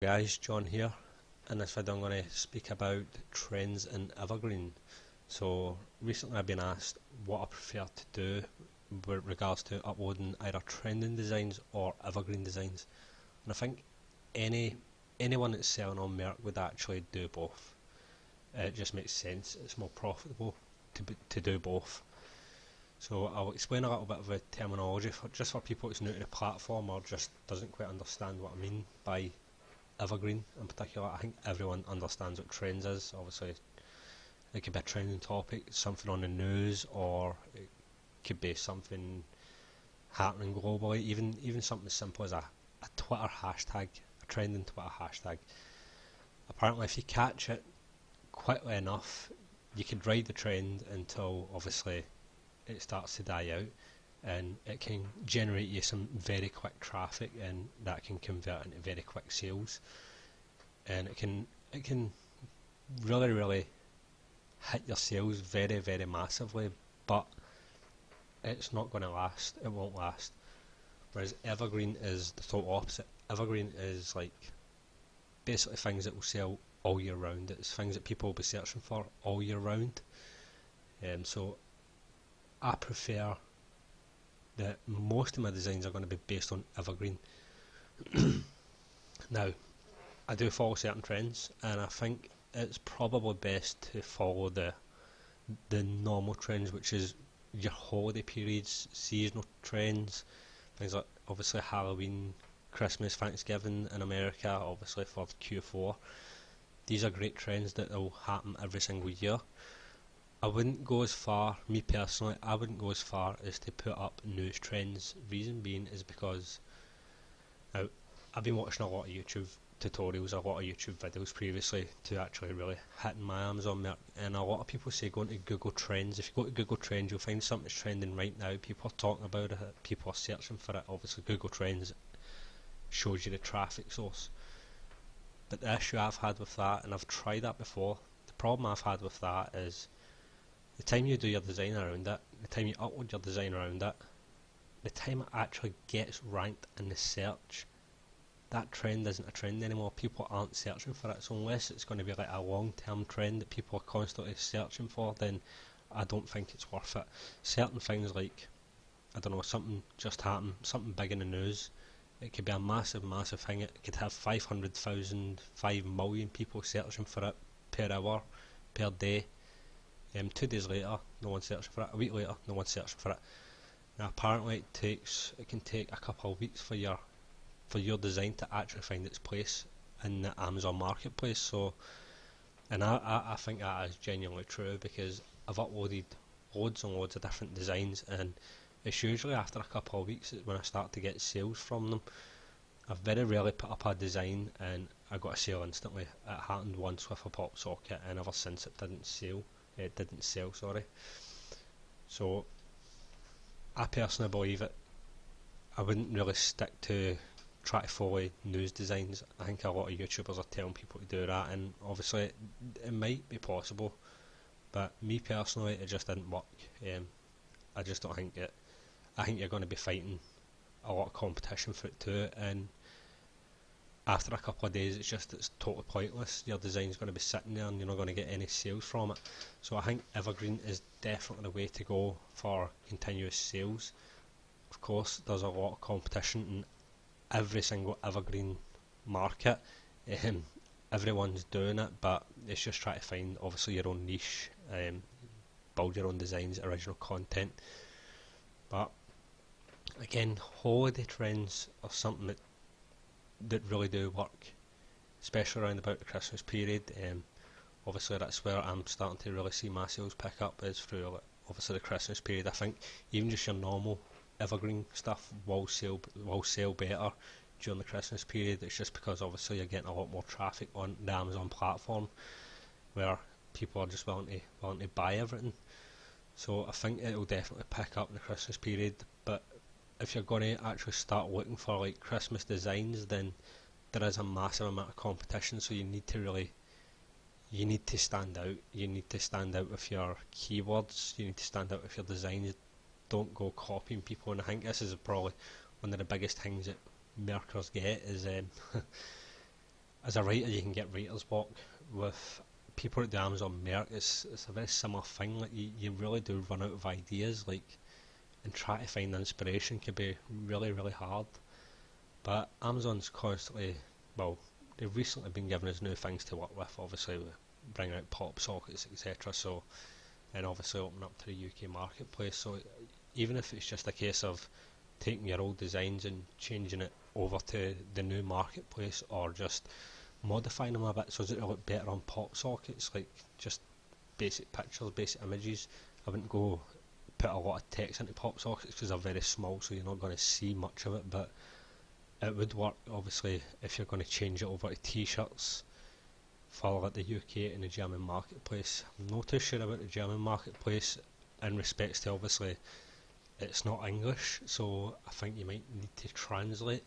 Guys, John here. In this video I'm going to speak about trends in Evergreen. So recently I've been asked what I prefer to do with regards to uploading either trending designs or evergreen designs. And I think anyone that's selling on Merc would actually do both. It just makes sense, it's more profitable to do both. So I'll explain a little bit of the terminology just for people that's new to the platform or just doesn't quite understand what I mean by Evergreen in particular. I think everyone understands what trends is. Obviously it could be a trending topic, something on the news, or it could be something happening globally, even something as simple as a Twitter hashtag, a trending Twitter hashtag. Apparently if you catch it quickly enough you could ride the trend until obviously it starts to die out, and it can generate you some very quick traffic, and that can convert into very quick sales, and it can really hit your sales very massively, but it's not going to last. It won't last. Whereas Evergreen is the total opposite. Evergreen is like basically things that will sell all year round. It's things that people will be searching for all year round. So I prefer that most of my designs are going to be based on Evergreen. Now, I do follow certain trends, and I think it's probably best to follow the normal trends, which is your holiday periods, seasonal trends, things like obviously Halloween, Christmas, Thanksgiving in America, obviously for Q4. These are great trends that will happen every single year. I wouldn't go as far, me personally, I wouldn't go as far as to put up news trends. Reason being is because now, I've been watching a lot of YouTube tutorials, a lot of YouTube videos previously to actually really hitting my Amazon Merc, and a lot of people say go into Google Trends. If you go to Google Trends you'll find something that's trending right now, people are talking about it, people are searching for it. Obviously Google Trends shows you the traffic source. But the issue I've had with that, and I've tried that before, the problem I've had with that is the time you do your design around it, the time you upload your design around it, the time it actually gets ranked in the search, that trend isn't a trend anymore. People aren't searching for it. So unless it's going to be like a long term trend that people are constantly searching for, then I don't think it's worth it. Certain things like, I don't know, something just happened, something big in the news, it could be a massive thing. It could have 500,000, 5 million people searching for it per hour, per day. 2 days later, no one's searching for it. A week later, no one's searching for it. Now, apparently, it can take a couple of weeks for your design to actually find its place in the Amazon marketplace. So, and I think that is genuinely true, because I've uploaded loads and loads of different designs, and it's usually after a couple of weeks when I start to get sales from them. I've very rarely put up a design and I got a sale instantly. It happened once with a pop socket, and ever since it didn't sell. Sorry. So I personally believe it. I wouldn't really stick to try to follow news designs. I think a lot of YouTubers are telling people to do that, and obviously it might be possible, but me personally, it just didn't work. I just don't think it. I think you're going to be fighting a lot of competition for it too, and after a couple of days it's totally pointless. Your design's going to be sitting there and you're not going to get any sales from it. So I think Evergreen is definitely the way to go for continuous sales. Of course there's a lot of competition in every single Evergreen market. Everyone's doing it, but it's just trying to find obviously your own niche, build your own designs, original content. But again, holiday trends are something that really do work, especially around about the Christmas period. Obviously that's where I'm starting to really see my sales pick up, is through obviously the Christmas period. I think even just your normal evergreen stuff will sell better during the Christmas period. It's just because obviously you're getting a lot more traffic on the Amazon platform, where people are just willing to buy everything. So I think it will definitely pick up in the Christmas period. But if you're going to actually start looking for like Christmas designs, then there is a massive amount of competition, so you need to stand out. You need to stand out with your keywords, you need to stand out with your designs. Don't go copying people, and I think this is probably one of the biggest things that Merkers get is as a writer, you can get writer's block. With people that do Amazon merch, it's a very similar thing. Like you really do run out of ideas. Like, and try to find inspiration can be really, really hard. But Amazon's constantly, well, they've recently been giving us new things to work with. Obviously, we bring out pop sockets, etc. So, and obviously open up to the UK marketplace. So even if it's just a case of taking your old designs and changing it over to the new marketplace, or just modifying them a bit so that they look better on pop sockets, like just basic pictures, basic images. I wouldn't go put a lot of text into pop sockets because they're very small, so you're not going to see much of it, but it would work obviously if you're going to change it over to t-shirts for like the UK and the German marketplace. I'm not too sure about the German marketplace in respects to, obviously it's not English, so I think you might need to translate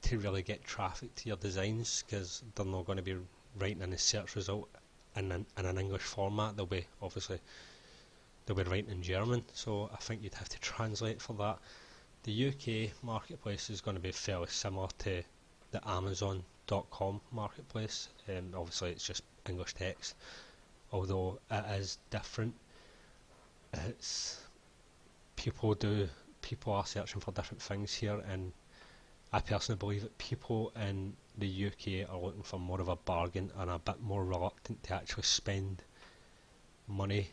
to really get traffic to your designs, because they're not going to be writing in the search result in an English format. They'll be writing in German, so I think you'd have to translate for that. The UK marketplace is going to be fairly similar to the Amazon.com marketplace. Obviously it's just English text, although it is different. It's people are searching for different things here, and I personally believe that people in the UK are looking for more of a bargain and a bit more reluctant to actually spend money,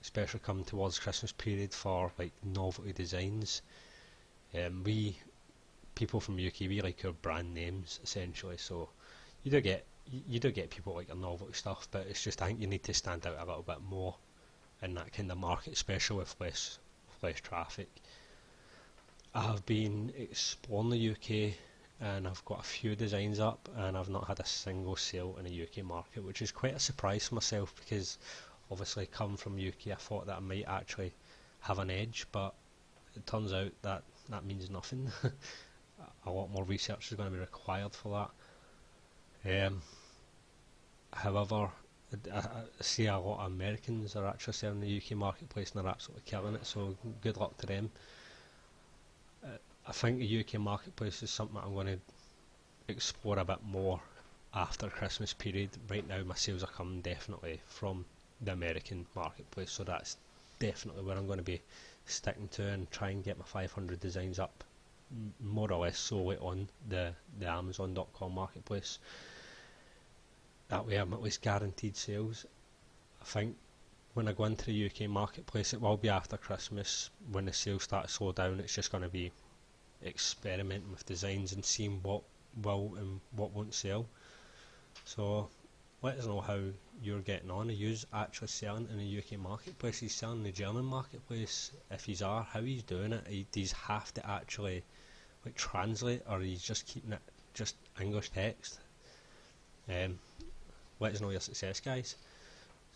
especially coming towards Christmas period, for like novelty designs. We people from UK, we like our brand names essentially, so you do get people like your novelty stuff, but it's just, I think you need to stand out a little bit more in that kind of market, especially with less traffic. I have been exploring the UK and I've got a few designs up, and I've not had a single sale in the UK market, which is quite a surprise for myself, because obviously coming from UK I thought that I might actually have an edge, but it turns out that means nothing. A lot more research is going to be required for that. However, I see a lot of Americans are actually selling the UK marketplace and they're absolutely killing it, so good luck to them. I think the UK marketplace is something that I'm going to explore a bit more after Christmas period. Right now my sales are coming definitely from the American marketplace, so that's definitely where I'm going to be sticking to and try and get my 500 designs up more or less solely on the Amazon.com marketplace. That way I'm at least guaranteed sales. I think when I go into the UK marketplace, it will be after Christmas when the sales start to slow down. It's just going to be experimenting with designs and seeing what will and what won't sell. So let us know how you're getting on. Are you actually selling in the UK marketplace? Are you selling in the German marketplace? If you are, how are you doing it? Do you have to actually like translate, or are you just keeping it just English text? Let us know your success, guys.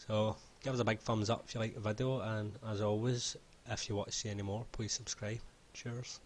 So give us a big thumbs up if you like the video, and as always, if you want to see any more, please subscribe. Cheers.